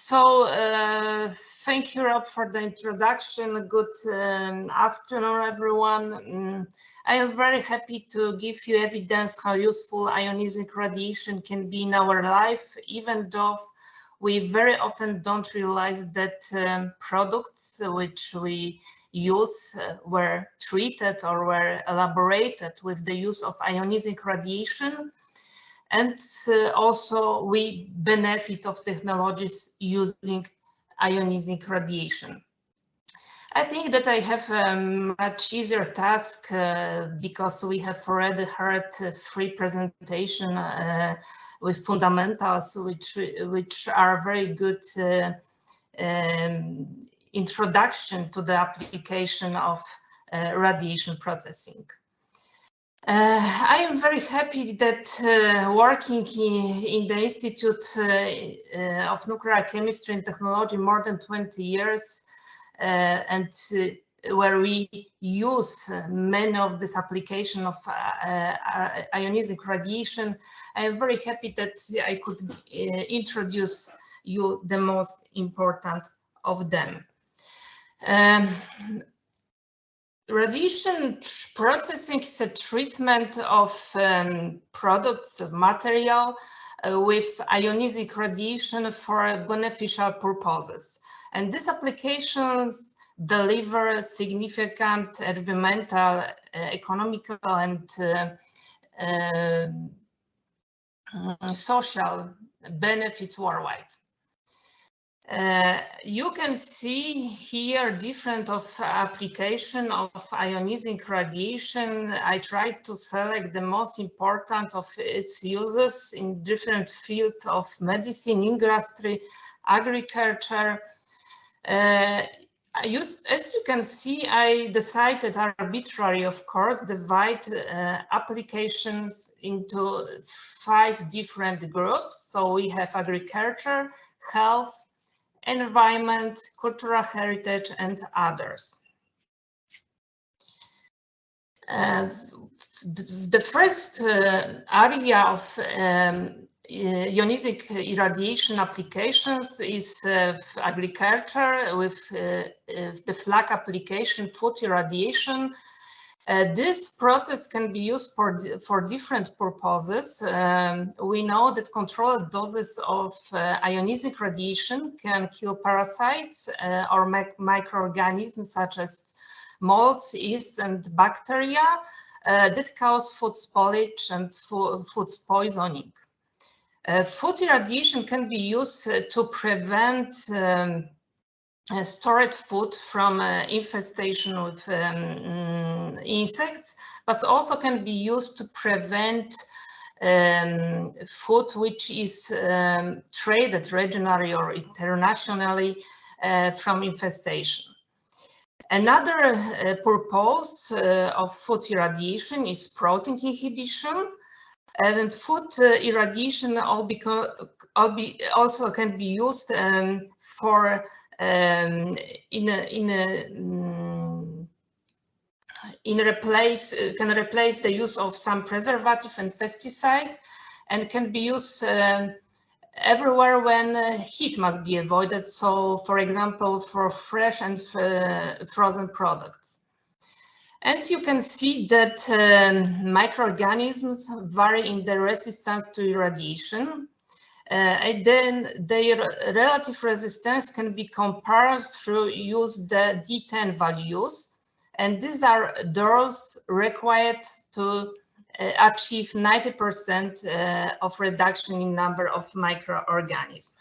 Thank you, Rob, for the introduction. Good afternoon, everyone. I am very happy to give you evidence how useful ionizing radiation can be in our life, even though we very often don't realize that products which we use were treated or were elaborated with the use of ionizing radiation. And also we benefit of technologies using ionizing radiation. I think that I have a much easier task because we have already heard three presentations with fundamentals, which are very good introduction to the application of radiation processing. I am very happy that working in the Institute of Nuclear Chemistry and Technology more than 20 years and where we use many of this application of ionizing radiation, I am very happy that I could introduce you the most important of them. Radiation processing is a treatment of products, of material with ionizing radiation for beneficial purposes. And these applications deliver significant environmental, economical, and social benefits worldwide. You can see here different of application of ionizing radiation. I tried to select the most important of its uses in different fields of medicine, industry, agriculture. As you can see, I decided arbitrarily, of course, divide applications into 5 different groups. So we have agriculture, health, environment, cultural heritage, and others. The first area of ionizing irradiation applications is agriculture with the flag application, food irradiation. This process can be used for different purposes. We know that controlled doses of ionizing radiation can kill parasites or microorganisms such as molds, yeast, and bacteria that cause food spoilage and food poisoning. Food irradiation can be used to prevent stored food from infestation with insects, but also can be used to prevent food which is traded regionally or internationally from infestation. Another purpose of food irradiation is protein inhibition, and food irradiation also can be used for can replace the use of some preservative and pesticides, and can be used everywhere when heat must be avoided. So, for example, for fresh and frozen products. And you can see that microorganisms vary in their resistance to irradiation. And then their relative resistance can be compared through use the D10 values. And these are those required to achieve 90% of reduction in number of microorganisms.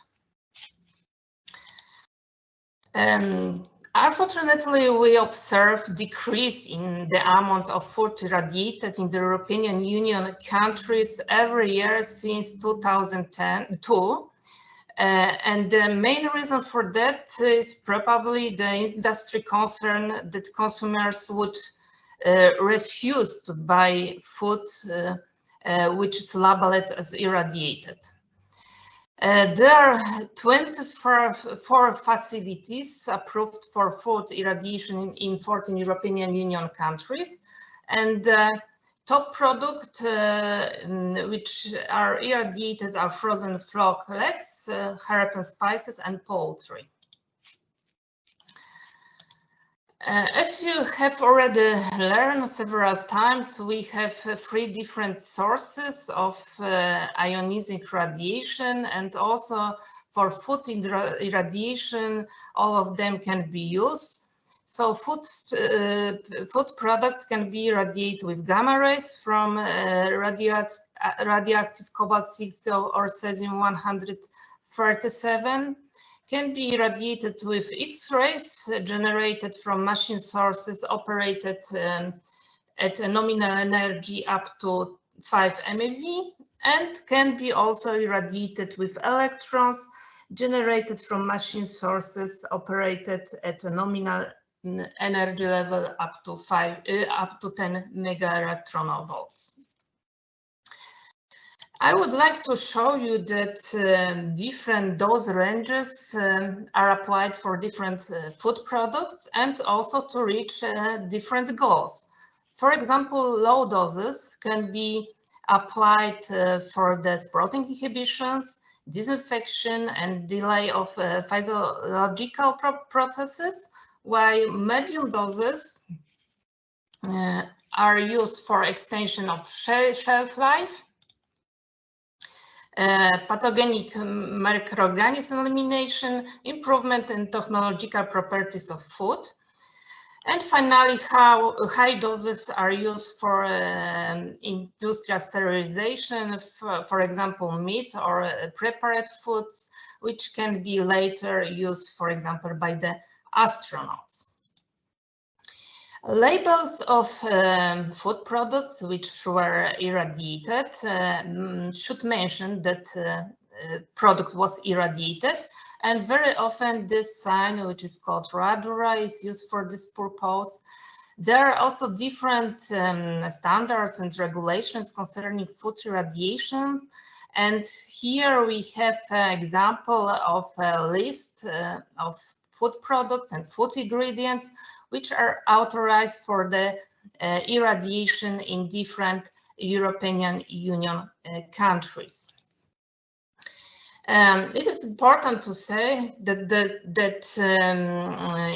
Unfortunately, we observe decrease in the amount of food irradiated in the European Union countries every year since 2002. And the main reason for that is probably the industry concern that consumers would refuse to buy food which is labeled as irradiated. There are 24 facilities approved for food irradiation in 14 European Union countries, and top product which are irradiated are frozen frog legs, herb and spices, and poultry. As you have already learned several times, we have 3 different sources of ionizing radiation, and also for food irradiation, all of them can be used. So food products can be irradiated with gamma rays from radioactive cobalt-60 or cesium-137, can be irradiated with X-rays generated from machine sources operated at a nominal energy up to 5 MeV, and can be also irradiated with electrons generated from machine sources operated at a nominal energy level up to 10 megaelectronvolts. I would like to show you that different dose ranges are applied for different food products, and also to reach different goals. For example, low doses can be applied for the sprouting inhibitions, disinfection, and delay of physiological processes, while medium doses are used for extension of shelf life, pathogenic microorganism elimination, improvement in technological properties of food, and finally how high doses are used for industrial sterilization, for example meat or prepared foods, which can be later used, for example, by the astronauts. Labels of food products which were irradiated should mention that product was irradiated, and very often this sign, which is called radura, is used for this purpose. There are also different standards and regulations concerning food irradiation, and here we have an example of a list of food products and food ingredients which are authorized for the irradiation in different European Union countries. It is important to say that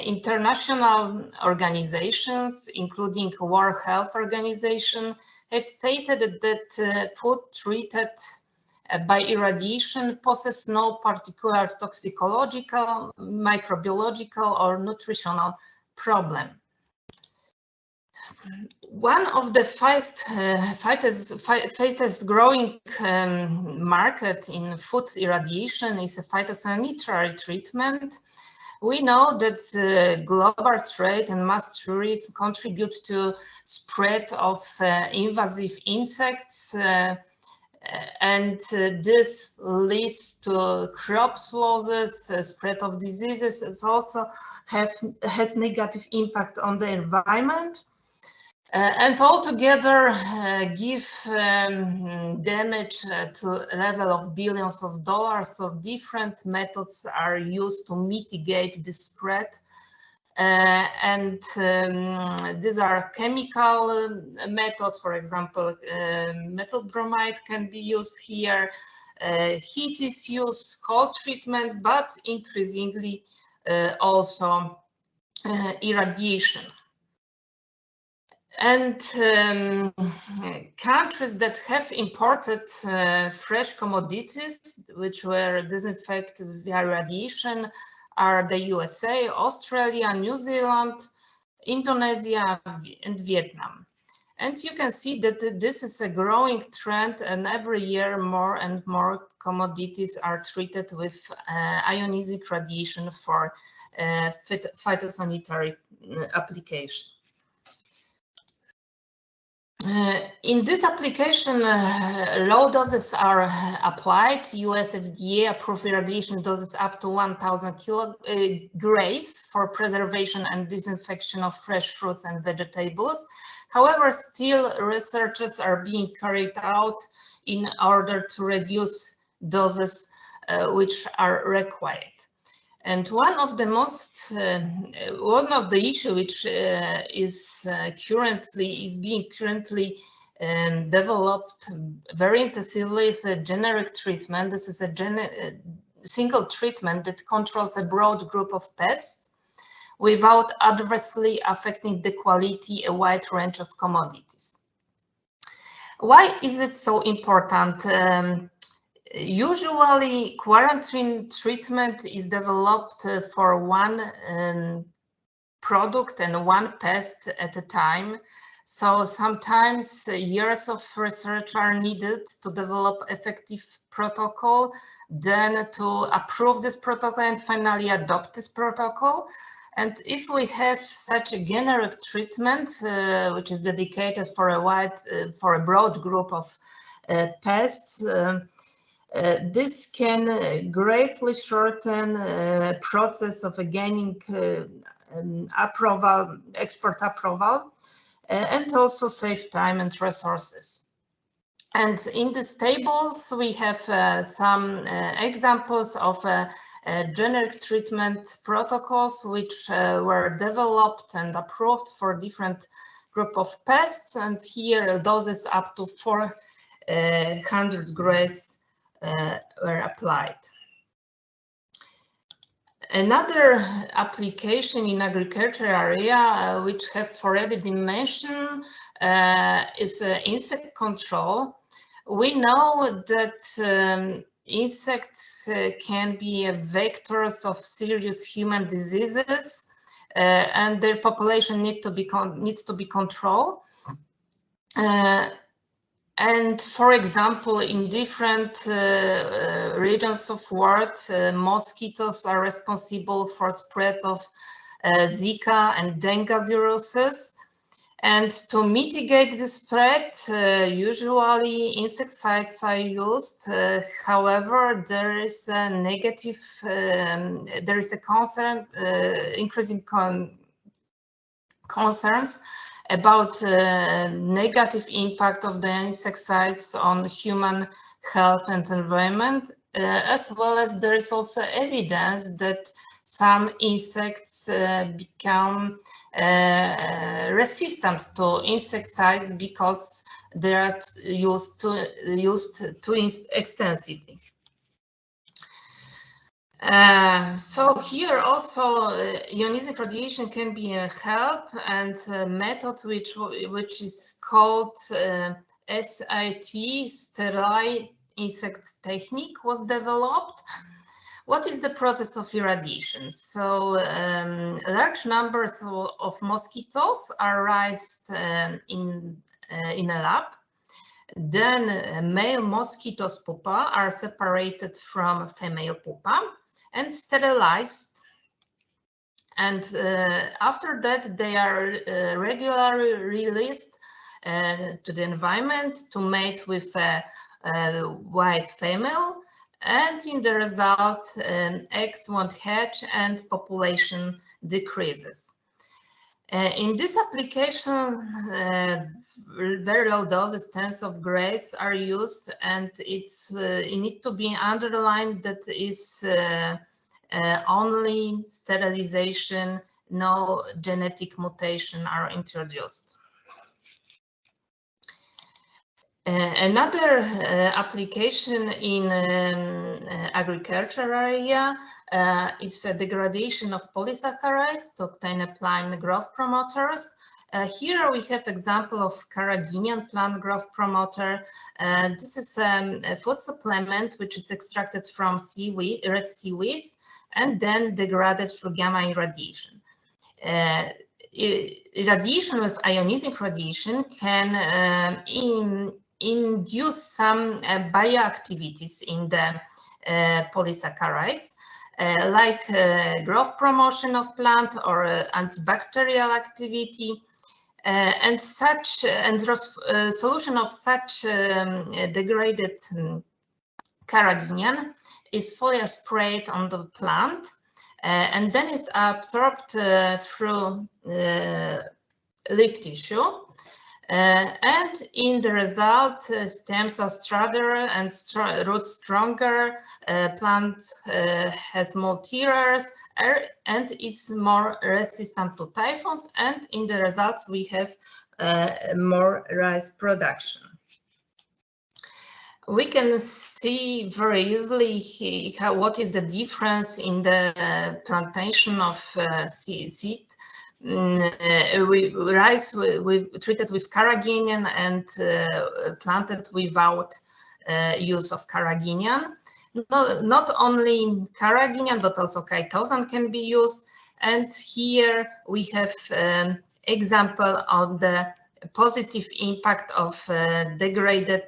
international organizations, including World Health Organization, have stated that food treated by irradiation poses no particular toxicological, microbiological, or nutritional problem. One of the fastest growing market in food irradiation is a phytosanitary treatment. We know that global trade and mass tourism contribute to spread of invasive insects, and this leads to crop losses, spread of diseases. It also has negative impact on the environment, and altogether give damage to a level of billions of dollars. So different methods are used to mitigate the spread. And these are chemical methods. For example, methyl bromide can be used here. Heat is used, cold treatment, but increasingly also irradiation. And countries that have imported fresh commodities which were disinfected via radiation are the USA, Australia, New Zealand, Indonesia, and Vietnam. And you can see that this is a growing trend, and every year more and more commodities are treated with ionizing radiation for phytosanitary application. In this application, low doses are applied. US FDA approved irradiation doses up to 1,000 Grays for preservation and disinfection of fresh fruits and vegetables. However, still researches are being carried out in order to reduce doses which are required. And one of the issues which is being currently developed very intensively is a generic treatment. This is a single treatment that controls a broad group of pests without adversely affecting the quality, a wide range of commodities. Why is it so important? Usually, quarantine treatment is developed for one product and one pest at a time. So sometimes years of research are needed to develop effective protocol, then to approve this protocol and finally adopt this protocol. And if we have such a generic treatment, which is dedicated for a broad group of pests, this can greatly shorten process of gaining export approval, and also save time and resources. And in these tables, we have some examples of generic treatment protocols which were developed and approved for different group of pests. And here doses up to 400 grays were applied. Another application in agriculture area, which have already been mentioned, is insect control. We know that insects can be vectors of serious human diseases, and their population needs to be controlled. And for example, in different regions of world, mosquitoes are responsible for spread of Zika and dengue viruses. And to mitigate the spread, usually insecticides are used. However, there is a negative, there is a concern, increasing concerns about negative impact of the insecticides on human health and environment, as well as there is also evidence that some insects become resistant to insecticides because they are used too extensively. So here also ionizing radiation can be a help, and a method which is called SIT, sterile insect technique, was developed. What is the process of irradiation? So large numbers of mosquitoes are raised in a lab. Then male mosquitoes' pupa are separated from female pupa and sterilized. And after that, they are regularly released to the environment to mate with a white female. And in the result, eggs won't hatch and population decreases. In this application, very low doses, tens of grays, are used, and it need to be underlined that is only sterilization, no genetic mutation are introduced. Another application in agriculture area is a degradation of polysaccharides to obtain a plant growth promoters. Here we have example of carrageenan plant growth promoter. This is a food supplement which is extracted from seaweed, red seaweeds, and then degraded through gamma irradiation. Irradiation with ionizing radiation can induce some bioactivities in the polysaccharides, like growth promotion of plant or antibacterial activity, and solution of such degraded carrageenan is foliar sprayed on the plant, and then is absorbed through leaf tissue. And in the result, stems are stronger and roots stronger, plant has more tears, and is more resistant to typhoons, and in the results we have more rice production. We can see very easily what is the difference in the plantation of seed. Rice we treated with carrageenan and planted without use of carrageenan. Not only carrageenan, but also chitosan can be used. And here we have example of the positive impact of degraded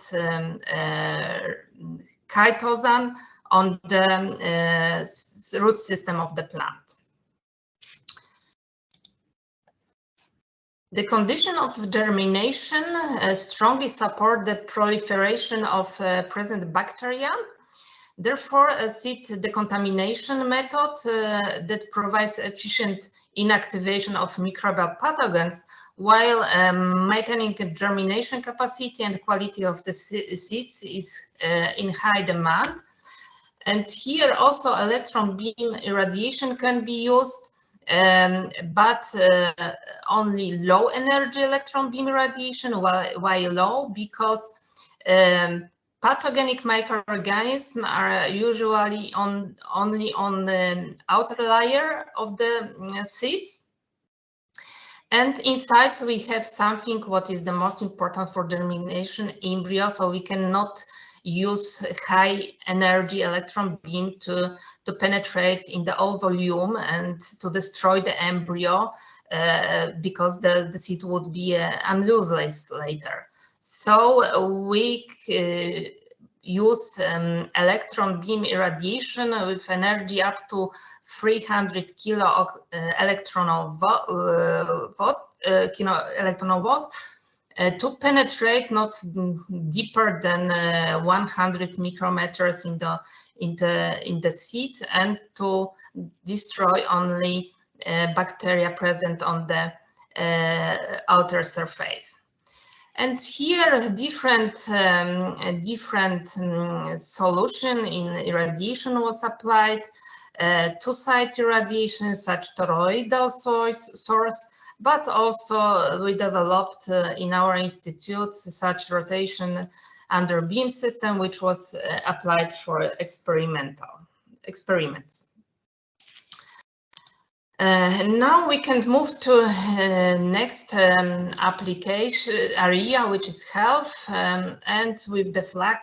chitosan on the root system of the plant. The condition of germination strongly support the proliferation of present bacteria. Therefore, a seed decontamination method that provides efficient inactivation of microbial pathogens while maintaining germination capacity and quality of the seeds is in high demand. And here also electron beam irradiation can be used, but only low energy electron beam irradiation. Why low? Because pathogenic microorganisms are usually only on the outer layer of the seeds. And inside we have something what is the most important for germination, embryo, so we cannot use high energy electron beam to penetrate in the whole volume and to destroy the embryo because the seed would be unuseless later. So we use electron beam irradiation with energy up to 300 kilo electron volt to penetrate not deeper than 100 micrometers in the seed and to destroy only bacteria present on the outer surface. And here different solution in irradiation was applied, two-site irradiation such toroidal source, but also we developed in our institute such rotation under beam system, which was applied for experiments. Now we can move to next application area, which is health, and with the FLAC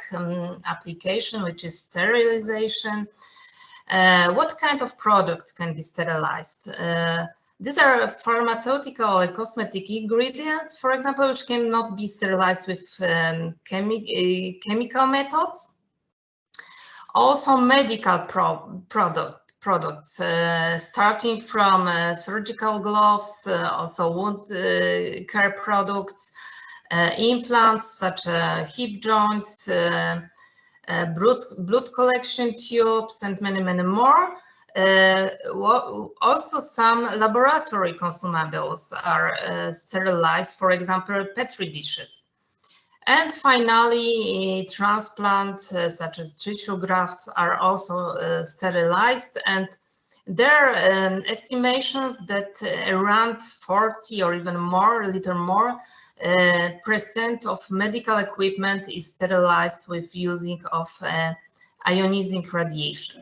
application, which is sterilization. What kind of product can be sterilized? These are pharmaceutical or cosmetic ingredients, for example, which cannot be sterilized with chemical methods. Also medical products, starting from surgical gloves, also wound care products, implants such as hip joints, blood collection tubes, and many more. Also some laboratory consumables are sterilized, for example, Petri dishes. And finally, transplants such as tissue grafts are also sterilized, and there are estimations that around 40 or even more, percent of medical equipment is sterilized with using of ionizing radiation.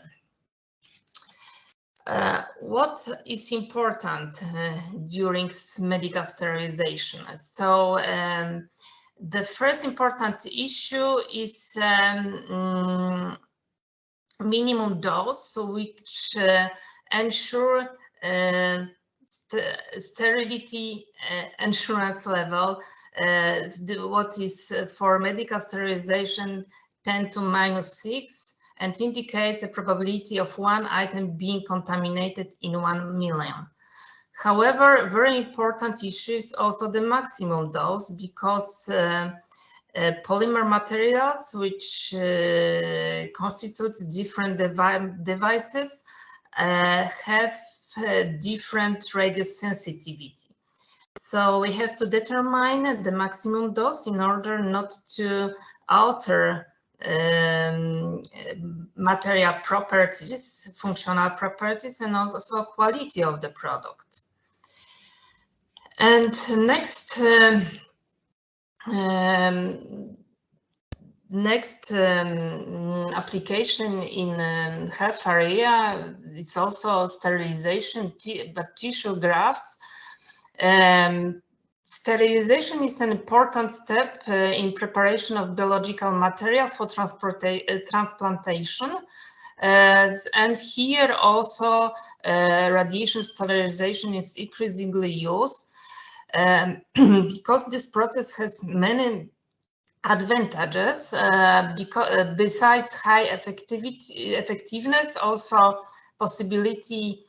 What is important during medical sterilization? So the first important issue is minimum dose, which ensure sterility assurance level. What is for medical sterilization 10 to -6, and indicates a probability of one item being contaminated in 1 million. However, very important issue is also the maximum dose, because polymer materials, which constitute different devices, have different radius sensitivity. So we have to determine the maximum dose in order not to alter material properties, functional properties, and also quality of the product. And next, application in health area, it's also sterilization, but tissue grafts. Sterilization is an important step in preparation of biological material for transplantation. And here also radiation sterilization is increasingly used because this process has many advantages. Besides high effectiveness, also possibility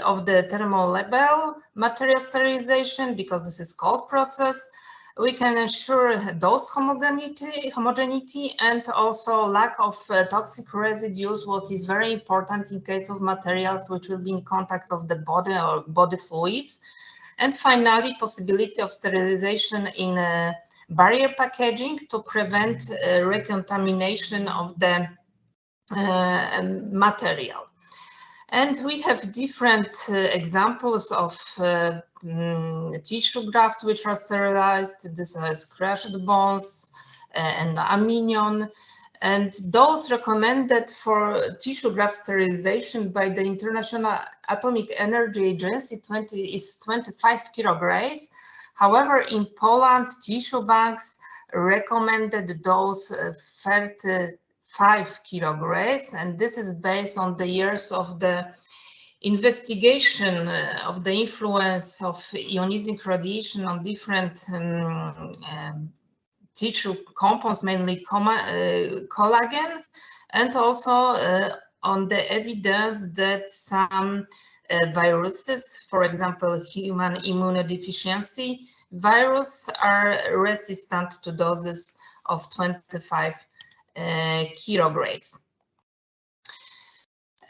of the thermolabile material sterilization, because this is cold process. We can ensure dose homogeneity and also lack of toxic residues, what is very important in case of materials which will be in contact of the body or body fluids. And finally, possibility of sterilization in barrier packaging to prevent recontamination of the material. And we have different examples of tissue grafts which are sterilized. This is crushed bones and amnion. And those recommended for tissue graft sterilization by the International Atomic Energy Agency is 25 kilograms. However, in Poland, tissue banks recommended those 35 kilograms, and this is based on the years of the investigation of the influence of ionizing radiation on different tissue compounds, mainly collagen, and also on the evidence that some viruses, for example, human immunodeficiency virus, are resistant to doses of 25 kilograms.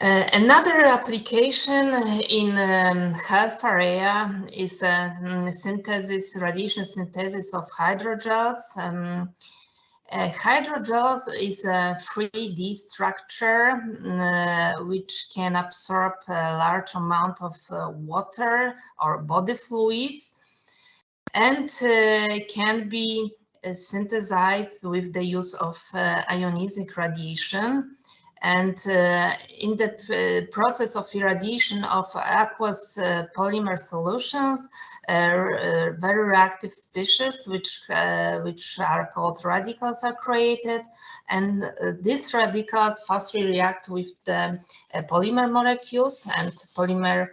Another application in health area is radiation synthesis of hydrogels. Hydrogels is a 3D structure which can absorb a large amount of water or body fluids and can be synthesized with the use of ionizing radiation. And in the process of irradiation of aqueous polymer solutions, very reactive species, which are called radicals, are created, and these radicals fastly react with the polymer molecules, and polymer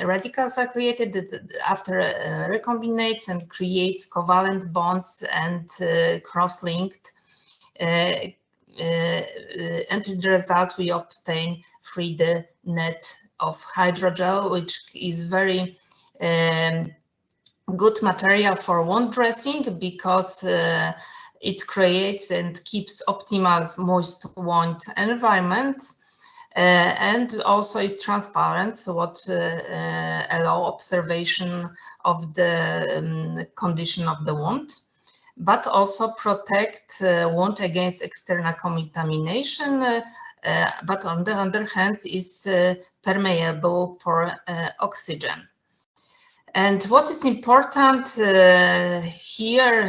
radicals are created after recombinates and creates covalent bonds and cross-linked. And in the result, we obtain 3D net of hydrogel, which is very good material for wound dressing because it creates and keeps optimal moist wound environment. And also is transparent, so what allow observation of the condition of the wound, but also protect wound against external contamination, but on the other hand is permeable for oxygen. And what is important here,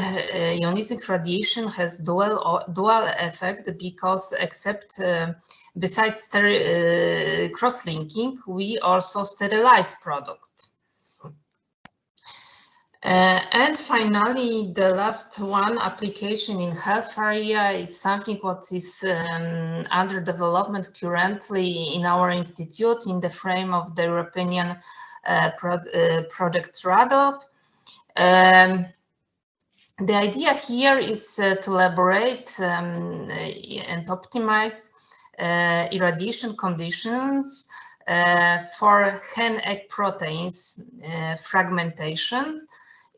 ionizing radiation has dual effect, because except besides cross-linking, we also sterilize products. And finally, the last one application in health area is something what is under development currently in our institute in the frame of the European project RADOV. The idea here is to elaborate and optimize irradiation conditions for hen egg proteins fragmentation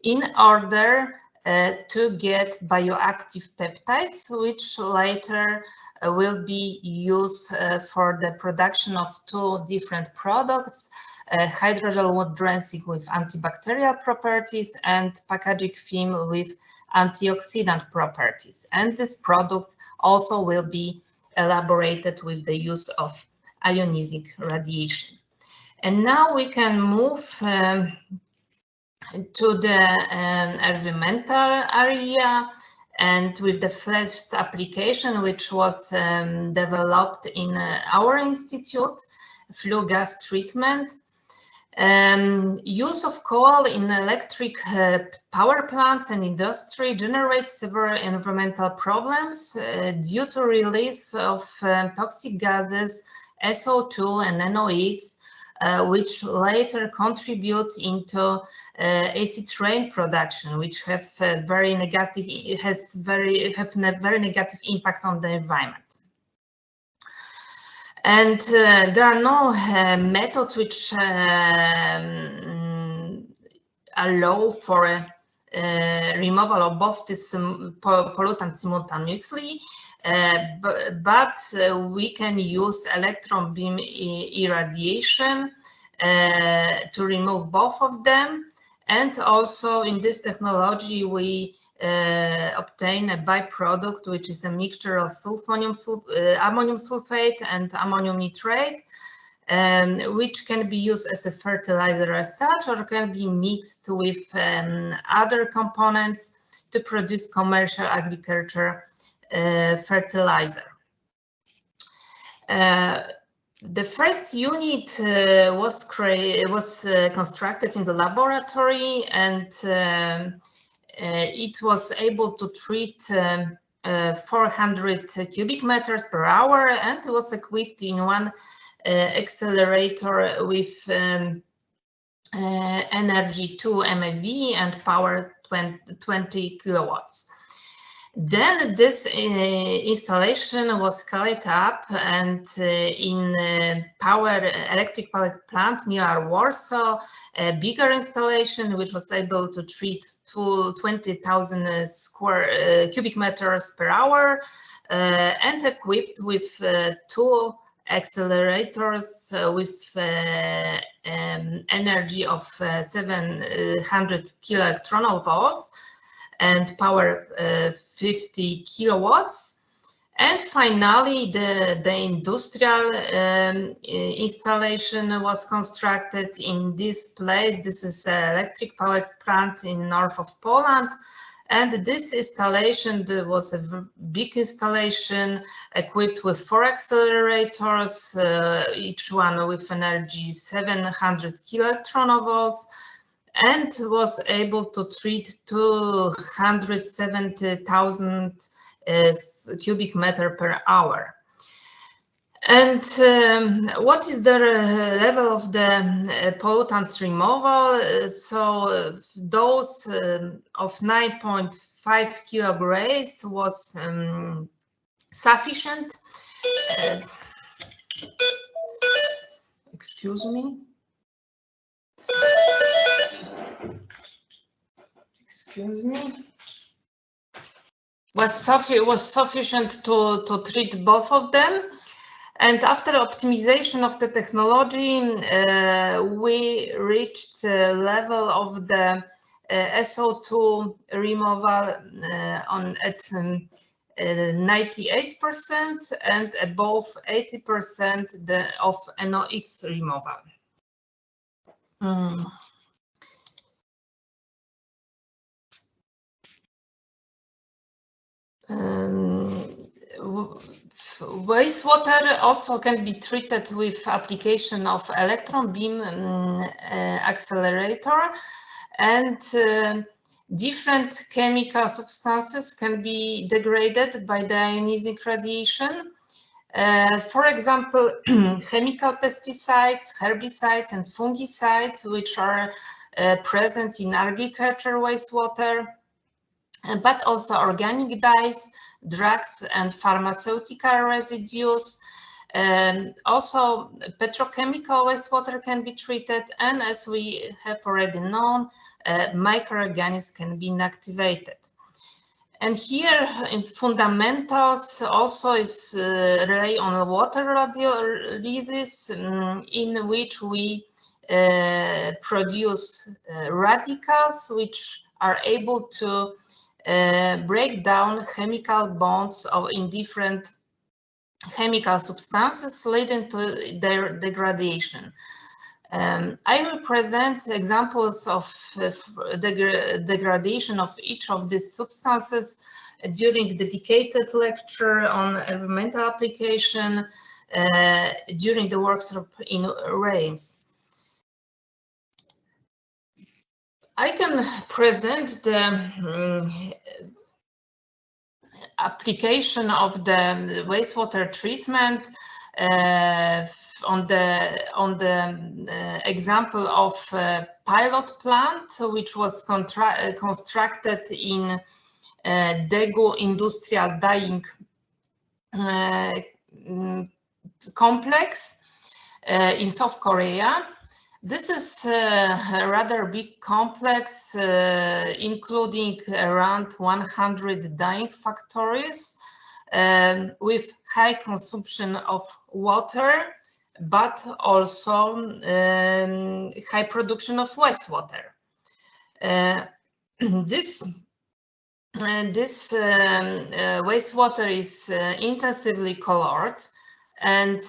in order to get bioactive peptides, which later will be used for the production of two different products. hydrogel wood dressing with antibacterial properties and packaging film with antioxidant properties. And these products also will be elaborated with the use of ionizing radiation. And now we can move to the environmental area, and with the first application, which was developed in our institute, flue gas treatment. Use of coal in electric power plants and industry generates several environmental problems due to release of toxic gases, SO2 and NOx, which later contribute into acid rain production, which have very negative impact on the environment. And there are no methods which allow for removal of both these pollutants simultaneously, but we can use electron beam irradiation to remove both of them. And also in this technology, we obtain a byproduct, which is a mixture of ammonium sulfate and ammonium nitrate, which can be used as a fertilizer as such, or can be mixed with other components to produce commercial agriculture fertilizer. The first unit was constructed in the laboratory, and it was able to treat 400 cubic meters per hour, and was equipped in one accelerator with energy 2 MeV and power 20 kilowatts. Then this installation was scaled up, and in electric power plant near Warsaw, a bigger installation which was able to treat 20,000 cubic meters per hour, and equipped with 2 accelerators with energy of 700 kiloelectron volts and power 50 kilowatts. And finally, the industrial installation was constructed in this place. This is an electric power plant in north of Poland. And this installation was a big installation equipped with 4 accelerators, each one with energy 700 kiloelectron volts, and was able to treat 270,000 cubic meter per hour. And what is the level of the pollutants removal? So dose of 9.5 kilograms was sufficient. Excuse me. Was sufficient to treat both of them. And after optimization of the technology, we reached the level of the SO2 removal at 98% and above 80% of NOx removal. Wastewater also can be treated with application of electron beam accelerator, and different chemical substances can be degraded by the ionizing radiation. For example, chemical pesticides, herbicides, and fungicides, which are present in agriculture wastewater, but also organic dyes, drugs, and pharmaceutical residues. Also, petrochemical wastewater can be treated, and as we have already known, microorganisms can be inactivated. And here in fundamentals also is rely on water radiolysis, in which we produce radicals which are able to break down chemical bonds in different chemical substances, leading to their degradation. I will present examples of degradation of each of these substances during dedicated lecture on environmental application during the workshop in Reims. I can present the application of the wastewater treatment on the example of a pilot plant which was constructed in Daegu Industrial Dyeing Complex in South Korea. This is a rather big complex, including around 100 dyeing factories with high consumption of water, but also high production of wastewater. This wastewater is intensively colored and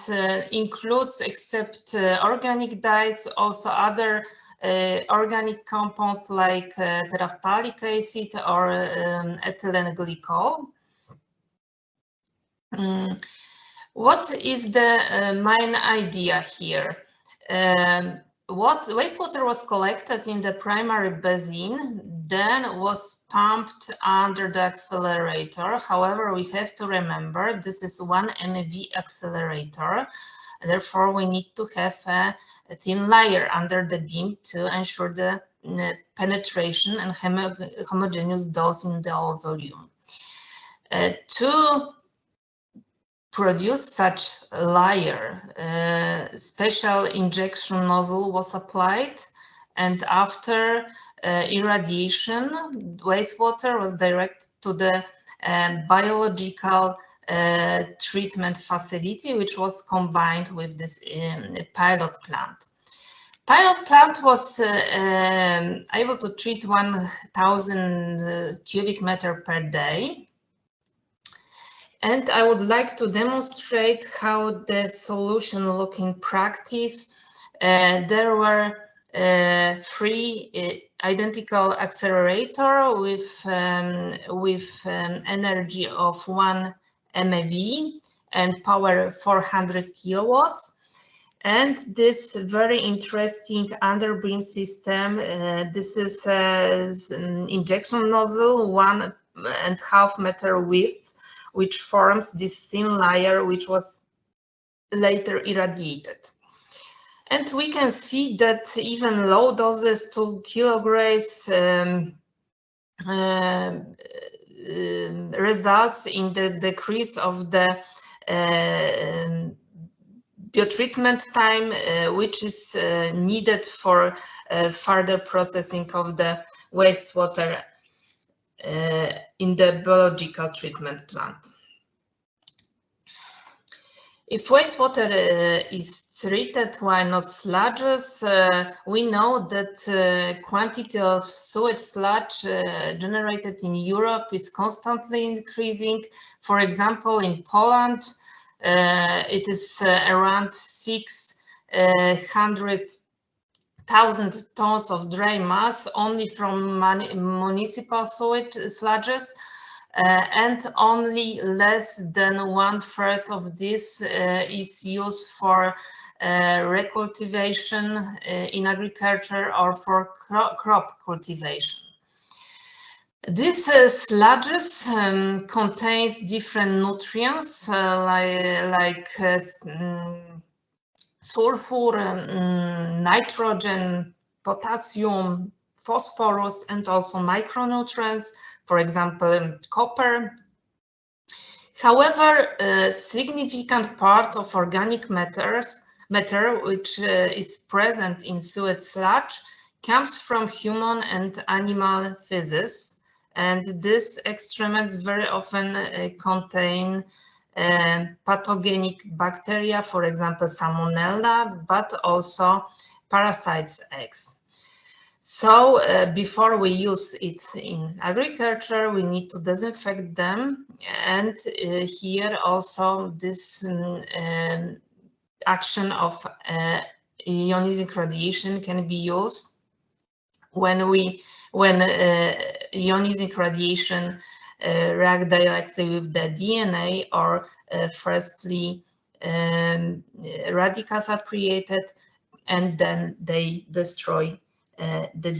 includes, except organic dyes, also other organic compounds like terephthalic acid or ethylene glycol. What is the main idea here? Wastewater was collected in the primary basin, then was pumped under the accelerator. However, we have to remember this is 1 MeV accelerator. Therefore, we need to have a thin layer under the beam to ensure the penetration and homogeneous dose in the whole volume. To produce such a layer, special injection nozzle was applied, and after irradiation, wastewater was directed to the biological treatment facility, which was combined with this pilot plant. Pilot plant was able to treat 1,000 cubic meter per day. And I would like to demonstrate how the solution look in practice. There were 3 identical accelerator with energy of 1 MeV and power 400 kilowatts. And this very interesting underbeam system, this is an injection nozzle 1.5 meter width, which forms this thin layer which was later irradiated. And we can see that even low doses, 2 kilograms, results in the decrease of the biotreatment time, which is needed for further processing of the wastewater in the biological treatment plant. If wastewater is treated, why not sludges? We know that quantity of sewage sludge generated in Europe is constantly increasing. For example, in Poland, it is around 600,000 tons of dry mass only from municipal sewage sludges. And only less than 1/3 of this is used for recultivation in agriculture or for crop cultivation. These sludges contains different nutrients like sulfur, nitrogen, potassium, phosphorus, and also micronutrients, for example, copper. However, a significant part of organic matter which is present in sewage sludge comes from human and animal feces, and these excrements very often contain pathogenic bacteria, for example, Salmonella, but also parasites' eggs. So before we use it in agriculture, we need to disinfect them. And here also this action of ionizing radiation can be used when ionizing radiation react directly with the DNA, or firstly radicals are created and then they destroy the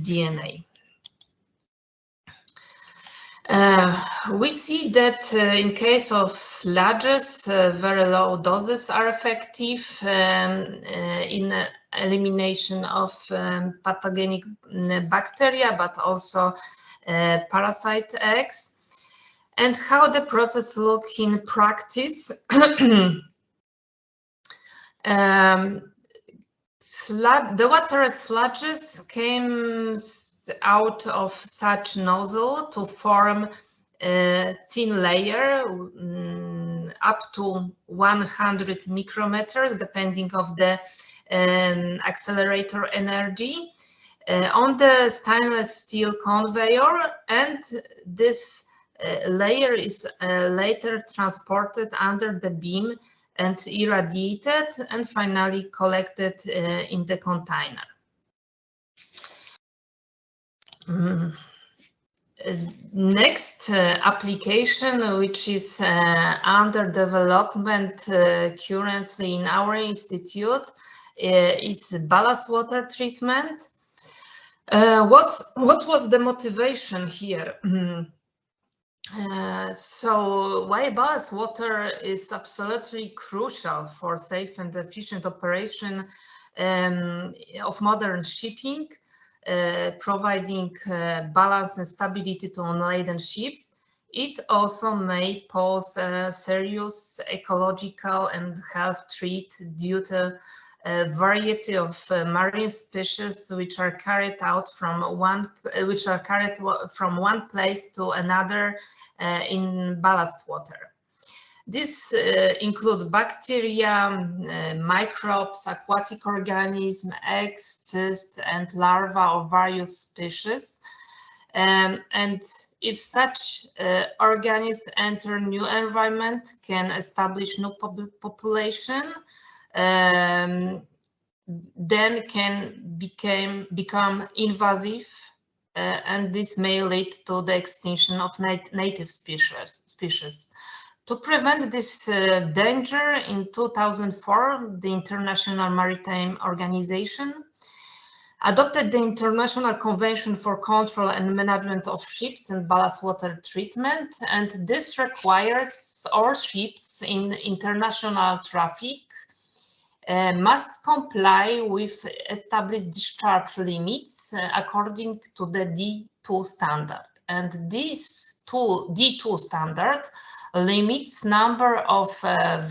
DNA. We see that in case of sludges, very low doses are effective in elimination of pathogenic bacteria, but also parasite eggs. And how the process looks in practice. The watered sludges came out of such nozzle to form a thin layer up to 100 micrometers, depending of the accelerator energy, on the stainless steel conveyor, and this layer is later transported under the beam and irradiated and finally collected in the container. Next application, which is under development currently in our institute, is ballast water treatment. What was the motivation here? So why ballast water is absolutely crucial for safe and efficient operation of modern shipping, providing balance and stability to unladen ships. It also may pose a serious ecological and health threat due to a variety of marine species which are carried from one place to another in ballast water. This includes bacteria, microbes, aquatic organisms, eggs, cysts, and larvae of various species. And if such organisms enter new environment, can establish new population, then can become invasive, and this may lead to the extinction of native species. To prevent this danger, in 2004, the International Maritime Organization adopted the International Convention for Control and Management of Ships and Ballast Water Treatment, and this requires all ships in international traffic must comply with established discharge limits according to the D2 standard. And this D2 standard limits number of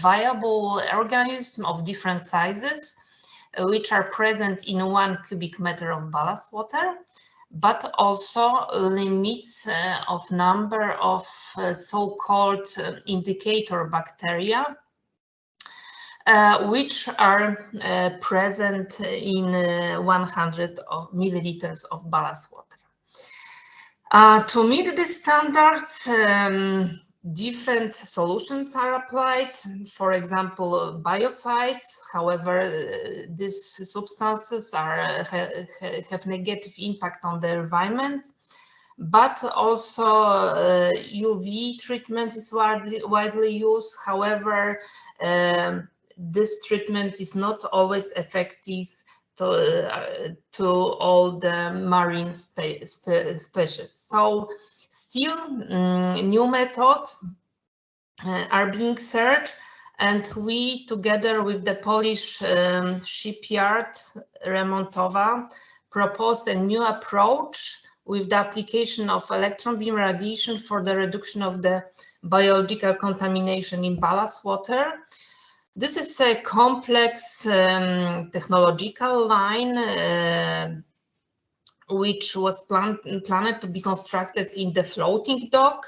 viable organisms of different sizes which are present in 1 cubic meter of ballast water, but also limits of number of so-called indicator bacteria, which are present in 100 milliliters of ballast water. To meet these standards, different solutions are applied. For example, biocides. However, these substances have negative impact on the environment. But also UV treatment is widely used. However, this treatment is not always effective to all the marine species. So still new methods are being searched, and we, together with the Polish shipyard Remontowa, proposed a new approach with the application of electron beam radiation for the reduction of the biological contamination in ballast water. This is a complex technological line which was planned to be constructed in the floating dock.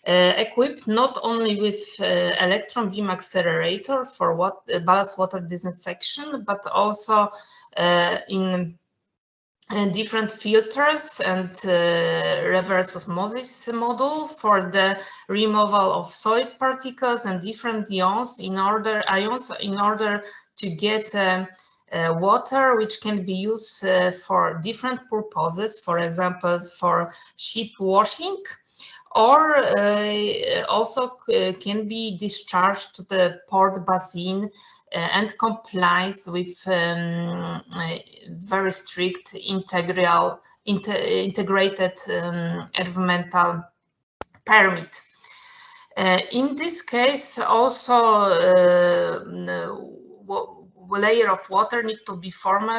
equipped not only with electron beam accelerator for ballast water disinfection, but also in different filters and reverse osmosis module for the removal of solid particles and different ions in order to get water which can be used for different purposes, for example, for ship washing, or also can be discharged to the port basin and complies with very strict integrated environmental permit. In this case, also layer of water need to be formed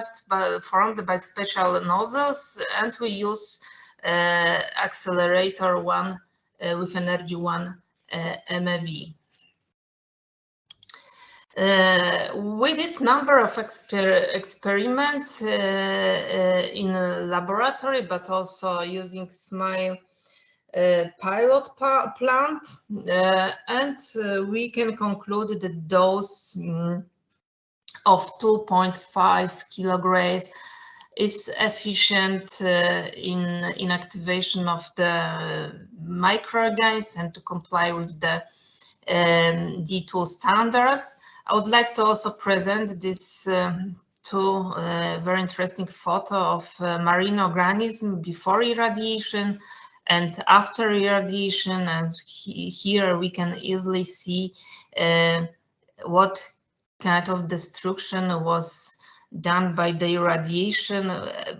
by special nozzles, and we use accelerator 1 with energy 1 MeV. We did number of experiments in a laboratory, but also using SMILE pilot plant, and we can conclude the dose of 2.5 kilograms is efficient in inactivation of the microorganisms and to comply with the D2 standards. I would like to also present this two very interesting photo of marine organism before irradiation and after irradiation, and here we can easily see what kind of destruction was done by the irradiation,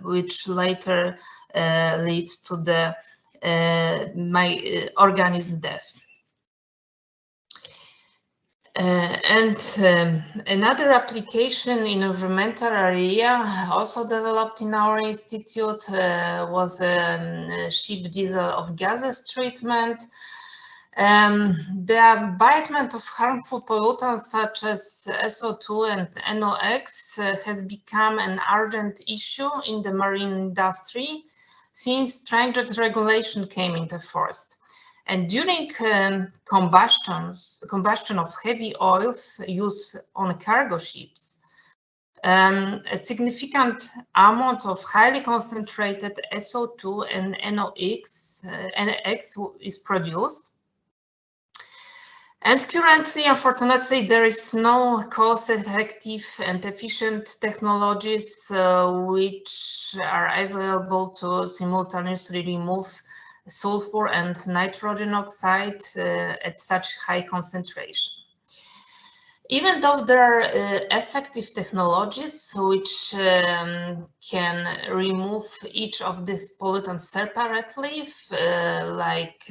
which later leads to the organism death. Another application in environmental area also developed in our institute was ship diesel of gases treatment. The abatement of harmful pollutants such as SO2 and NOx has become an urgent issue in the marine industry since stringent regulation came into force. And during combustion of heavy oils used on cargo ships, a significant amount of highly concentrated SO2 and NOx is produced. And currently, unfortunately, there is no cost-effective and efficient technologies which are available to simultaneously remove sulfur and nitrogen oxide at such high concentration. Even though there are effective technologies which can remove each of these pollutants separately, like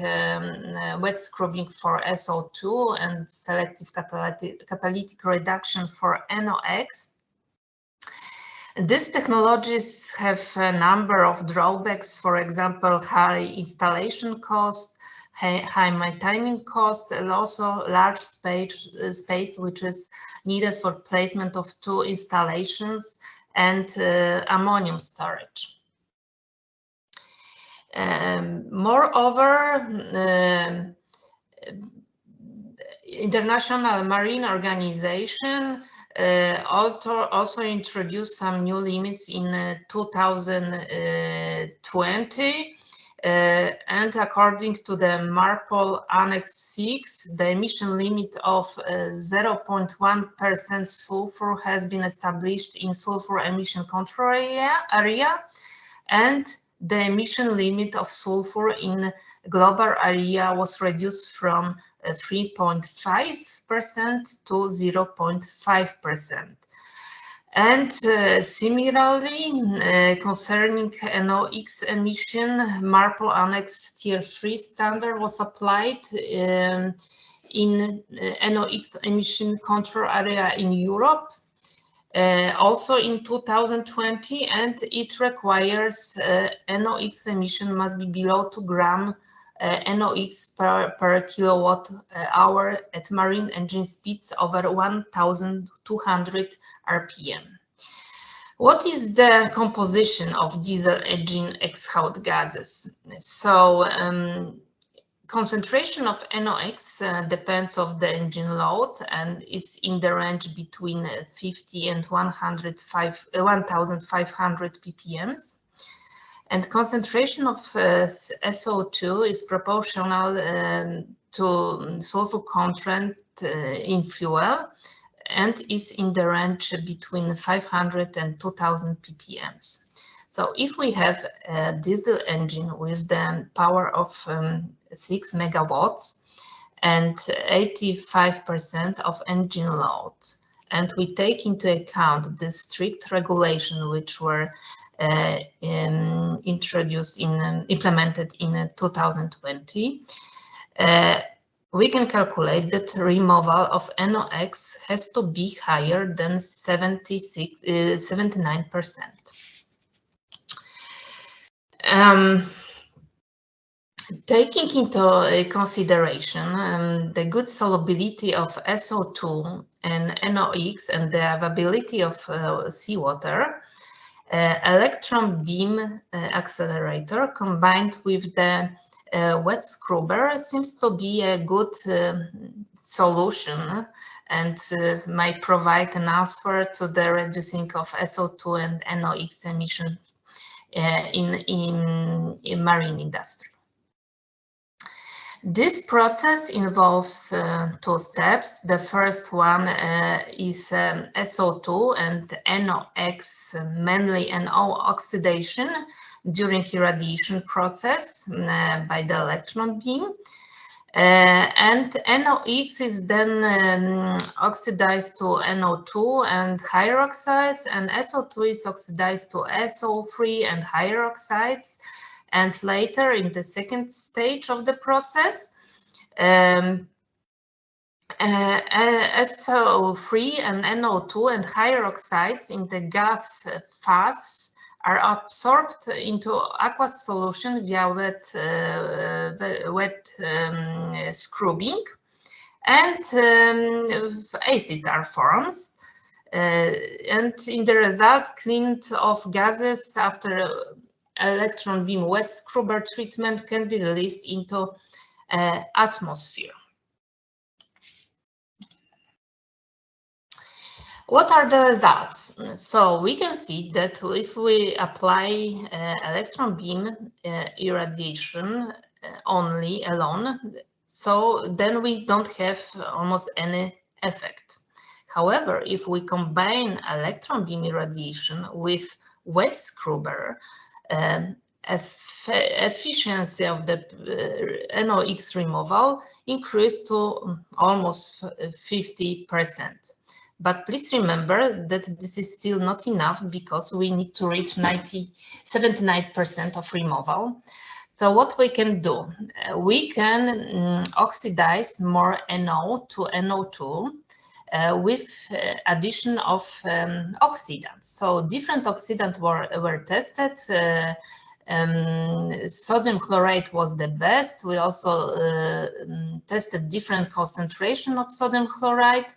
wet scrubbing for SO2 and selective catalytic reduction for NOx, these technologies have a number of drawbacks, for example, high installation cost, high maintaining cost, and also large space which is needed for placement of two installations and ammonium storage. Moreover, International Marine Organization also introduced some new limits in 2020, and according to the MARPOL Annex 6, the emission limit of 0.1% sulfur has been established in sulfur emission control area, and the emission limit of sulfur in global area was reduced from 3.5% to 0.5%. And similarly, concerning NOx emission, MARPOL Annex Tier 3 standard was applied in NOx emission control area in Europe, also in 2020, and it requires NOx emission must be below 2 grams NOx per kilowatt hour at marine engine speeds over 1,200 RPM. What is the composition of diesel engine exhaust gases? So concentration of NOx depends on the engine load and is in the range between 50 and 1,500 ppms. And concentration of SO2 is proportional to sulfur content in fuel and is in the range between 500 and 2000 ppms. So if we have a diesel engine with the power of 6 megawatts and 85% of engine load, and we take into account the strict regulation which were implemented in 2020, we can calculate that removal of NOx has to be higher than 79%. Taking into consideration the good solubility of SO2 and NOx and the availability of seawater, electron beam accelerator combined with the wet scrubber seems to be a good solution and might provide an answer to the reducing of SO2 and NOx emissions in marine industry. This process involves two steps. The first one is SO2 and NOx, mainly NO oxidation during irradiation process by the electron beam. And NOx is then oxidized to NO2 and higher oxides, and SO2 is oxidized to SO3 and higher oxides. And later, in the second stage of the process, SO3 and NO2 and higher oxides in the gas phase are absorbed into aqueous solution via wet scrubbing, and acetar forms. And in the result, cleaned off gases after electron beam wet scrubber treatment can be released into atmosphere. What are the results? So we can see that if we apply electron beam irradiation only alone, so then we don't have almost any effect. However, if we combine electron beam irradiation with wet scrubber, efficiency of the NOx removal increased to almost 50%. But please remember that this is still not enough because we need to reach 79% of removal. So what we can do? We can oxidize more NO to NO2 with addition of oxidants. So different oxidants were tested. Sodium chloride was the best. We also tested different concentration of sodium chloride.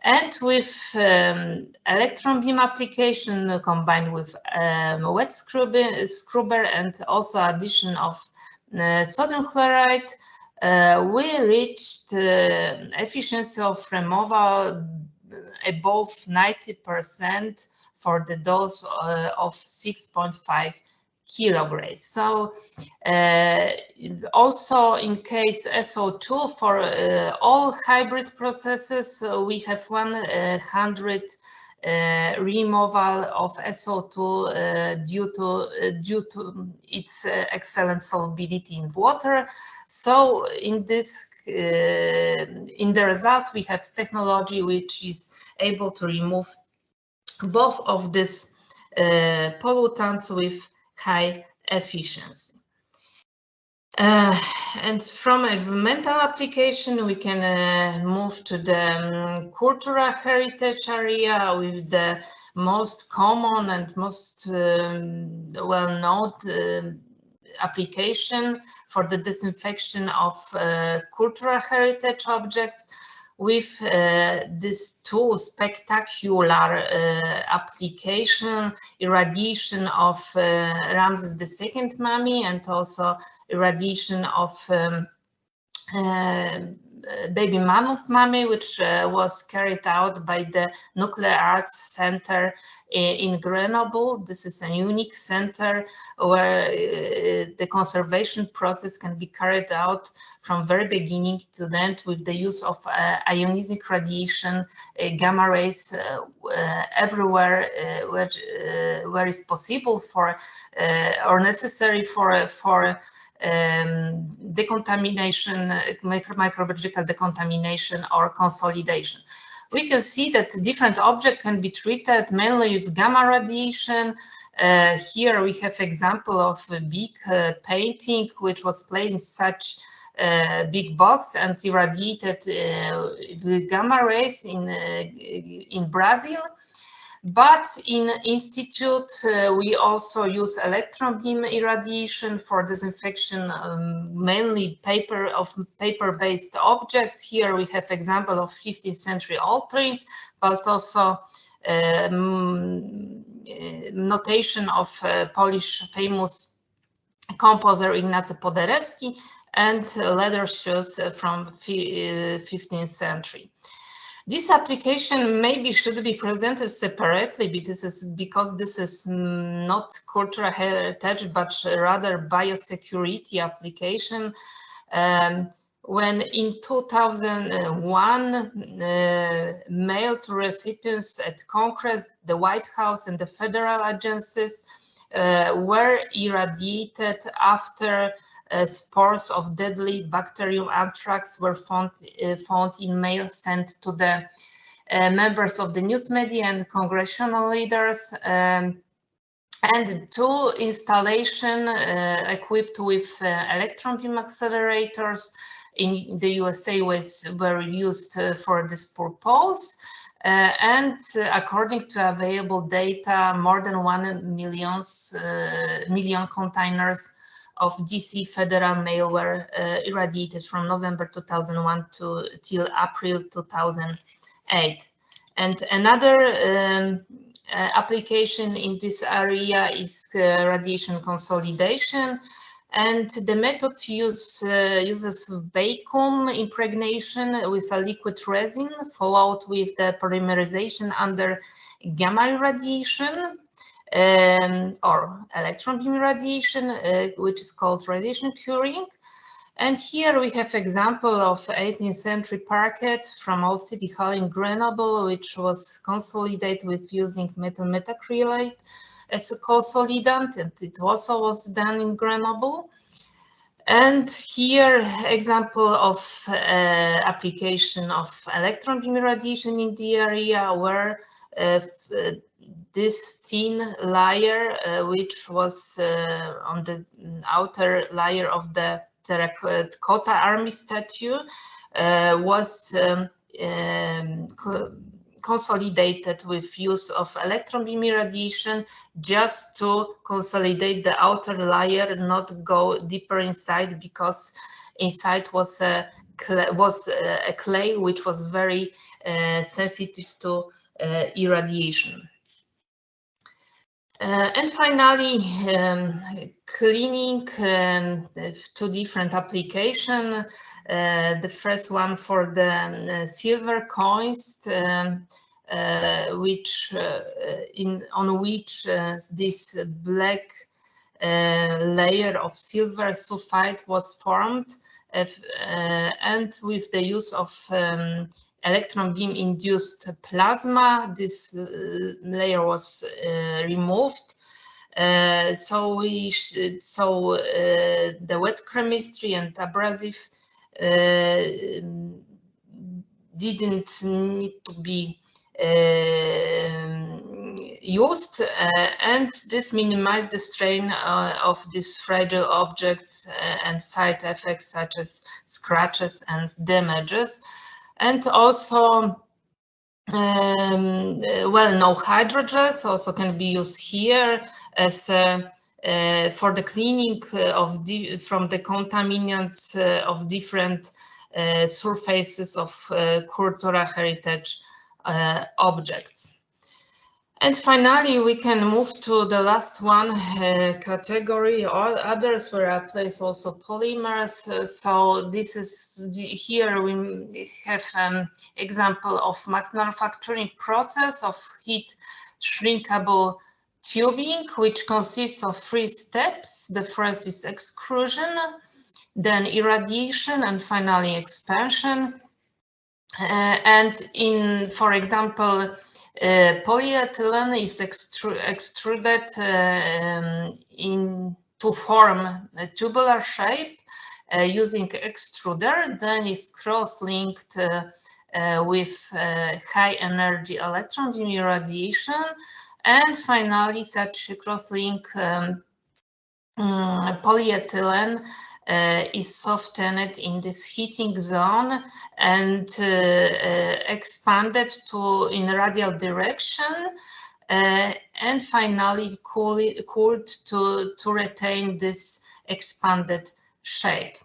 And with electron beam application combined with wet scrubber and also addition of sodium chloride, we reached efficiency of removal above 90% for the dose of 6.5 kilograms. So also in case SO2 for all hybrid processes, we have 100 removal of SO2 due to its excellent solubility in water. So in this in the results we have technology which is able to remove both of these pollutants with high efficiency. And from environmental application, we can move to the cultural heritage area with the most common and most well-known application for the disinfection of cultural heritage objects with these two spectacular application, irradiation of Ramses II mummy and also irradiation of baby mammoth mummy, which was carried out by the Nuclear Arts Center in Grenoble. This is a unique center where the conservation process can be carried out from very beginning to the end with the use of ionizing radiation, gamma rays everywhere where is possible for or necessary for decontamination, microbiological decontamination or consolidation. We can see that different objects can be treated mainly with gamma radiation. Here we have example of a big painting which was placed in such big box and irradiated with gamma rays in Brazil. But in institute, we also use electron beam irradiation for disinfection, mainly paper-based object. Here we have example of 15th century altarings, but also notation of Polish famous composer Ignacy Paderewski and leather shoes from 15th century. This application maybe should be presented separately because this is not cultural heritage, but rather biosecurity application. When in 2001, mail to recipients at Congress, the White House and the federal agencies were irradiated after spores of deadly bacterium anthrax were found in mail sent to the members of the news media and congressional leaders, and two installations equipped with electron beam accelerators in the USA were used for this purpose. And according to available data, more than 1 million containers of DC federal mail were irradiated from November 2001 till April 2008. And another application in this area is radiation consolidation. And the method uses vacuum impregnation with a liquid resin, followed with the polymerization under gamma irradiation. Or electron beam radiation, which is called radiation curing. And here we have example of 18th century parquet from Old City Hall in Grenoble, which was consolidated with using metal methacrylate as a consolidant, and it also was done in Grenoble. And here example of application of electron beam radiation in the area where this thin layer, which was on the outer layer of the terracotta army statue, was consolidated with use of electron beam irradiation just to consolidate the outer layer, not go deeper inside, because inside was a clay which was very sensitive to irradiation. And finally, cleaning, two different applications. The first one for the silver coins, on which this black layer of silver sulfide was formed, and with the use of electron beam induced plasma, this layer was removed. So the wet chemistry and abrasive didn't need to be used, and this minimized the strain of these fragile objects and side effects such as scratches and damages. And also, no hydrogels also can be used here as for the cleaning from the contaminants of different surfaces of cultural heritage objects. And finally, we can move to the last one category, or others, where I place also polymers. So this is here we have an example of manufacturing process of heat shrinkable tubing, which consists of 3 steps. The first is extrusion, then irradiation, and finally expansion. And in, for example, polyethylene is extruded to form a tubular shape using extruder, then is cross-linked with high energy electron beam irradiation, and finally such cross-link polyethylene is softened in this heating zone and expanded in radial direction, and finally cooled to retain this expanded shape.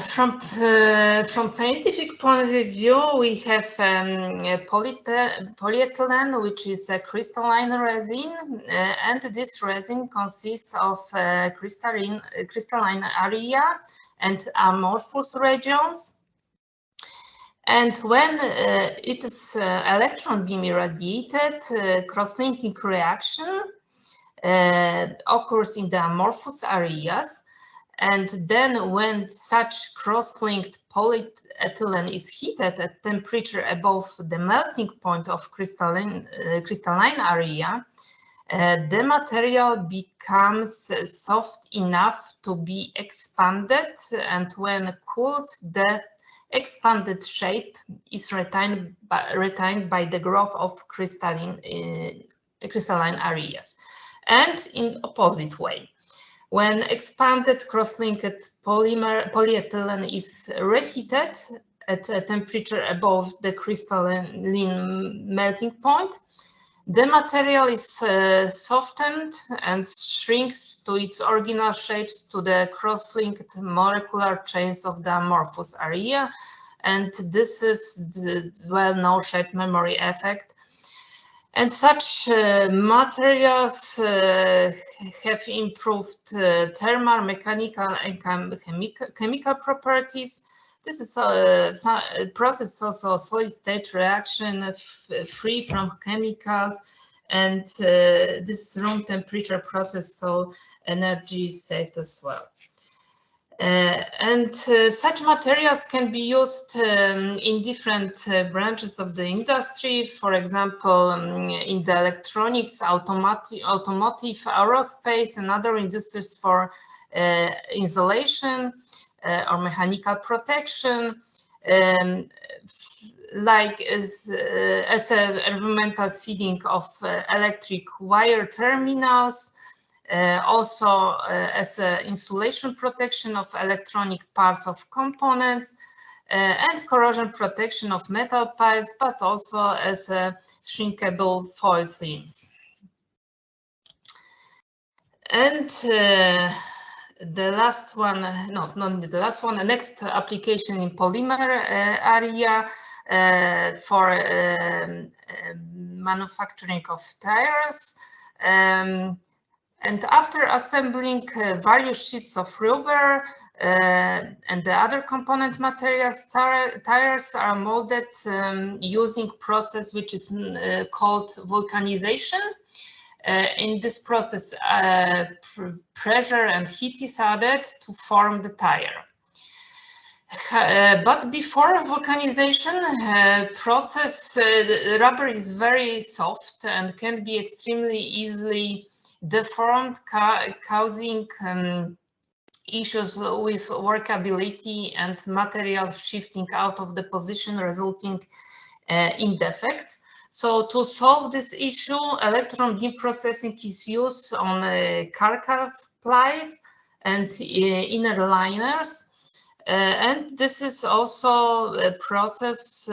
From scientific point of view, we have polyethylene, which is a crystalline resin, and this resin consists of crystalline area and amorphous regions. And when it is electron beam irradiated, cross-linking reaction occurs in the amorphous areas. And then when such cross-linked polyethylene is heated at temperature above the melting point of crystalline area, the material becomes soft enough to be expanded, and when cooled, the expanded shape is retained by the growth of crystalline areas. And in opposite way, when expanded cross-linked polyethylene is reheated at a temperature above the crystalline melting point, the material is softened and shrinks to its original shapes to the cross-linked molecular chains of the amorphous area. And this is the well-known shape memory effect. And such materials have improved thermal, mechanical, and chemical properties. This is a process also solid state reaction free from chemicals, and this room temperature process, so energy is saved as well. And such materials can be used in different branches of the industry. For example, in the electronics, automotive, aerospace, and other industries for insulation or mechanical protection, like as environmental sealing of electric wire terminals. Also as insulation protection of electronic parts of components, and corrosion protection of metal pipes, but also as shrinkable foil films. And the last one, not the last one, the next application in polymer area for manufacturing of tires. And after assembling various sheets of rubber and the other component materials, tires are molded using process which is called vulcanization. In this process, pressure and heat is added to form the tire. But before vulcanization process, rubber is very soft and can be extremely easily deformed, causing issues with workability and material shifting out of the position, resulting in defects. So to solve this issue, electron beam processing is used on car splice and inner liners. And this is also a process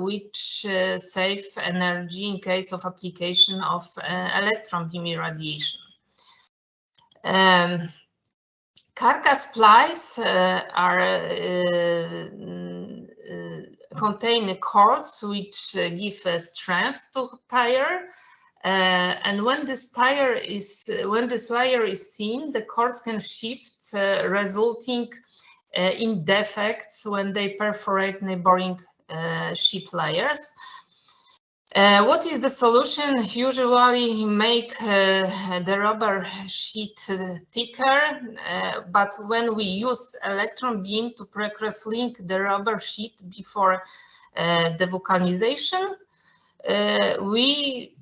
which saves energy in case of application of electron beam irradiation. Carcass splice are contain cords which give strength to tire. And when this layer is thin, the cords can shift, resulting in defects when they perforate neighboring sheet layers. What is the solution? Usually make the rubber sheet thicker, but when we use electron beam to pre-cross link the rubber sheet before the vulcanization, we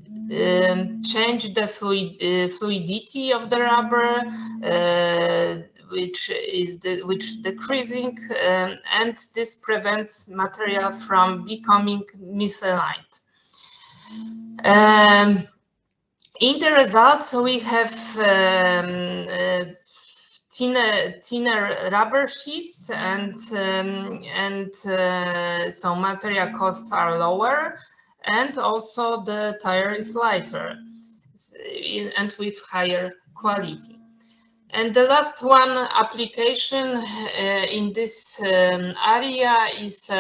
change the fluidity of the rubber, which decreasing, and this prevents material from becoming misaligned. In the results, we have thinner rubber sheets, and so material costs are lower, and also the tire is lighter and with higher quality. And the last one application in this area is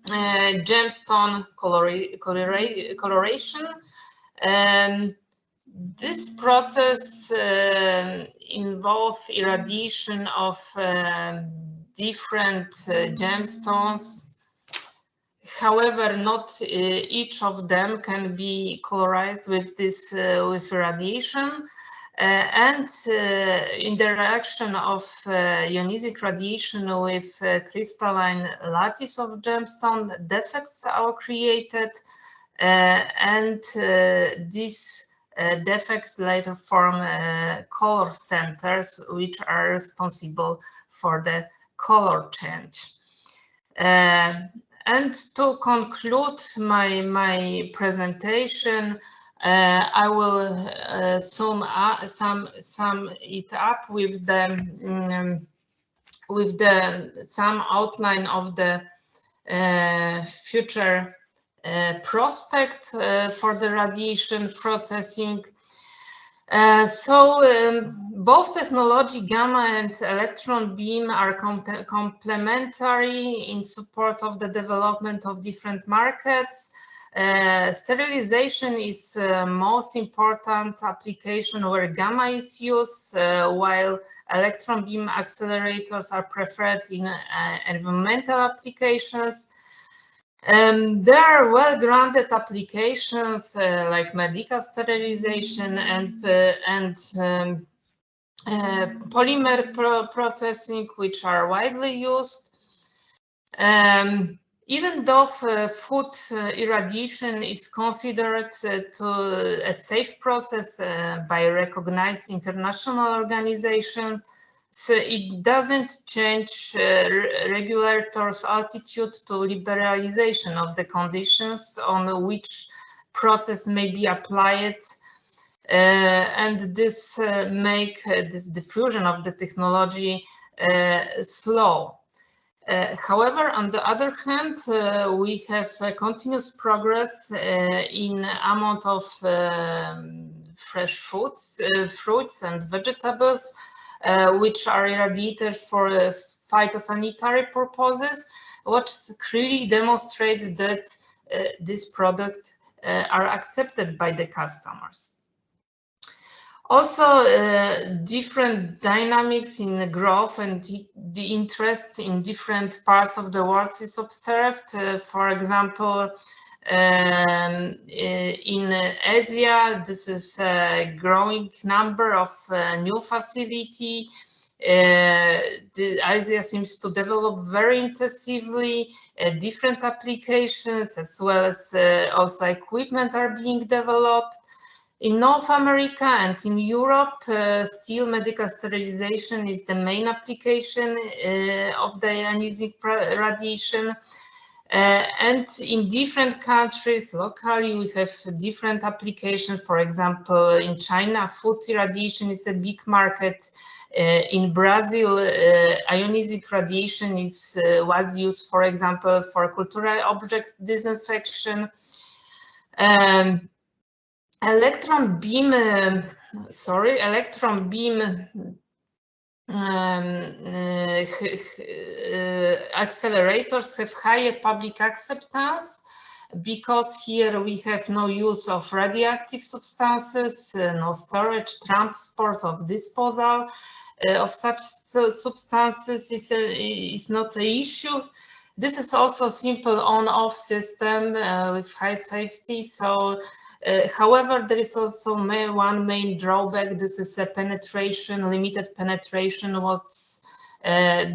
gemstone coloration. This process involves irradiation of different gemstones. However, not each of them can be colorized with this with radiation, and in the reaction of ionizing radiation with crystalline lattice of gemstone, defects are created, and these defects later form color centers, which are responsible for the color change. And to conclude my presentation, I will sum it up with some outline of the future prospect for the radiation processing. Both technology gamma and electron beam are complementary in support of the development of different markets. Sterilization is most important application where gamma is used, while electron beam accelerators are preferred in environmental applications. There are well-grounded applications like medical sterilization and polymer processing, which are widely used. Even though food irradiation is considered a safe process by recognized international organizations, so it doesn't change regulators' attitude to liberalization of the conditions on which process may be applied, and this make this diffusion of the technology slow. However, on the other hand, we have continuous progress in amount of fresh fruits and vegetables, which are irradiated for phytosanitary purposes, which clearly demonstrates that these products are accepted by the customers. Also, different dynamics in the growth and the interest in different parts of the world is observed. For example, in Asia, this is a growing number of new facility. Asia seems to develop very intensively. Different applications as well as also equipment are being developed. In North America and in Europe, still medical sterilization is the main application of the ionizing radiation. And in different countries, locally, we have different applications. For example, in China, food irradiation is a big market. In Brazil, ionizing radiation is widely used, for example, for cultural object disinfection. Electron beam accelerators have higher public acceptance, because here we have no use of radioactive substances, no storage, transport of disposal of such substances is not an issue. This is also simple on-off system with high safety. So, however, there is also one main drawback. This is a penetration, limited penetration, what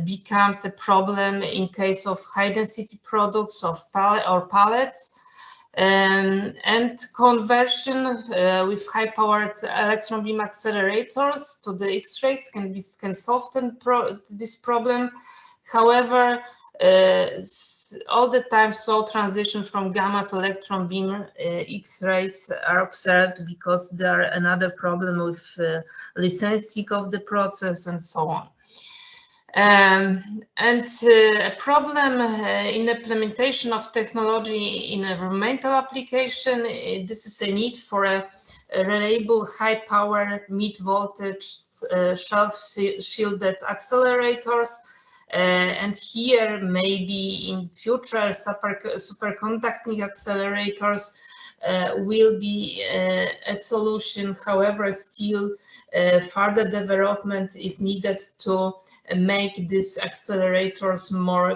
becomes a problem in case of high-density products of pallets. And conversion with high-powered electron beam accelerators to the X-rays can soften this problem. However, all the time slow transition from gamma to electron beam X-rays are observed, because there are another problem with licensing of the process and so on. And a problem in implementation of technology in environmental application, this is a need for a reliable high power mid voltage shelf shielded accelerators. And here maybe in future superconducting accelerators will be a solution. However, still further development is needed to make these accelerators more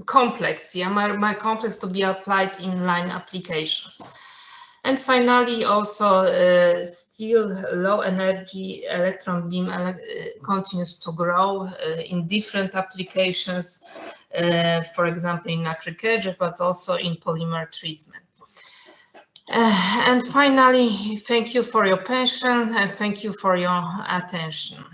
complex, more complex to be applied in line applications. And finally, also still low energy electron beam continues to grow in different applications, for example, in agriculture, but also in polymer treatment. And finally, thank you for your patience and thank you for your attention.